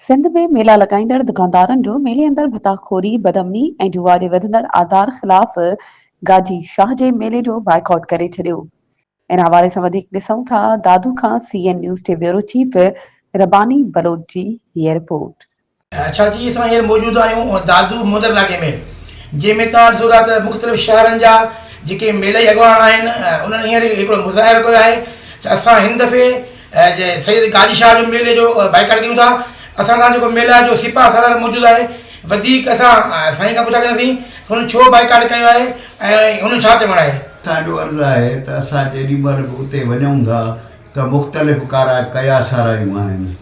सिंध में मेला लॻाईंदड़ दुकानदारनि जो मेले अंदर भताखोरी, बदअमनी ऐं जुआ जे वधंदड़ आज़ार ख़िलाफ़ गाजी शाह जे मेले जो बाइकॉट करे छॾियो। इन हवाले सां वधीक ॾिसूं था दादू खां CN न्यूज़ जे ब्यूरो चीफ रबानी बलोच जी हीअ रिपोर्ट। अच्छा जी, असां हींअर मौजूदु आहियूं दादू मोदर इलाइक़े में, जंहिंमें तव्हां ॾिसो था त मुख़्तलिफ़ शहरनि जा जेके मेले अॻवान आहिनि उन्हनि हींअर हिकिड़ो मुज़ाहिरो कयो आहे त असां हिन दफ़े सैयद गाजी शाह जो मेले जो बाइकाट कयूं था। असां सां जेको मेला जो सिपा सलार मौजूदु आहे, वधीक असां साईं खां पुछा कंदासीं हुन छो बाइकाट कयो आहे ऐं हुन छा चवणु आहे। असांजो अर्ज़ु आहे त असां जेॾीमहिल बि उते वञूं था त मुख़्तलिफ़ कया सारायूं आहिनि।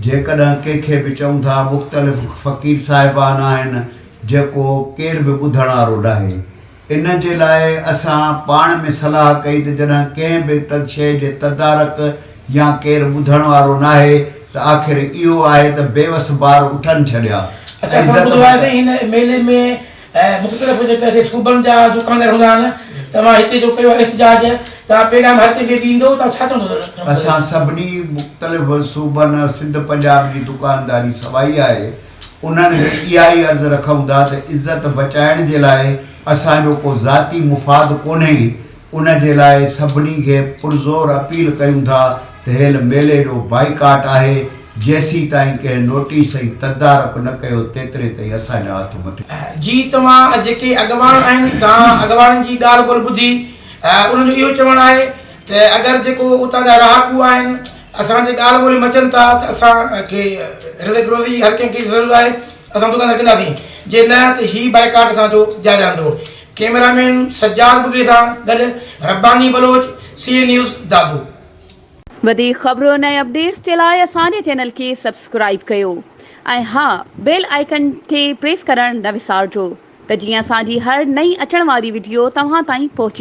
जेकॾहिं कंहिंखे बि चऊं था मुख़्तलिफ़ फ़क़ीर साहिबान आहिनि जेको केर बि ॿुधण वारो नाहे, इन जे लाइ असां पाण में सलाह कई त जॾहिं कंहिं बि शइ जे तदारक या केरु ॿुधण वारो नाहे त आख़िर इहो आहे त बेवस ॿार उठनि छॾिया। अच्छा, हिन मेले में मुख़्तलिफ़ जेके सूबनि जा दुकानदार हूंदा आहिनि, तव्हां हिते जो कयो एहतिजाज तव्हां पैगाम हर कंहिंखे ॾींदो त छा चवंदो? असां सभिनी मुख़्तलिफ़ सूबनि सिंध पंजाब जी दुकानदारी सवाई आहे, उन्हनि इहा ई अर्ज़ु रखूं था त इज़त बचाइण जे लाइ असांजो को ज़ाती मुफ़ाद कोन्हे। उन जे लाइ सभिनी खे पुरज़ोर अपील कयूं था त हेल मेले जो बाइकाट आहे, जेसीं ताईं कंहिं नोटिस ऐं तदारक न कयो तेतिरे ताईं असांजा हथ मथे। जी, तव्हां जेके अॻवान आहिनि, तव्हां अॻवाननि जी ॻाल्हि ॿोल ॿुधी, उन्हनि जो इहो चवणु आहे त अगरि जेको उतां जा रहाकू आहिनि असांजे ॻाल्हि ॿोली मचनि था त असांखे रिज़क रोज़ी हर कंहिंखे ज़रूरत आहे, असां दुकानदार कंदासीं, जे न त ही बाइकाट असांजो जारी रहंदो। कैमरामैन सज्जाद बुगे सां गॾु रब्बानी बलोच, CN न्यूज़ दादू। वधीक ख़बरुनि ऐं अपडेट्स जे लाइ असांजे चैनल खे सब्सक्राइब कयो ऐं हा, बेल आइकन खे प्रेस करणु न विसारिजो त जीअं असांजी हर नई अचण वारी वीडियो तव्हां ताईं पहुची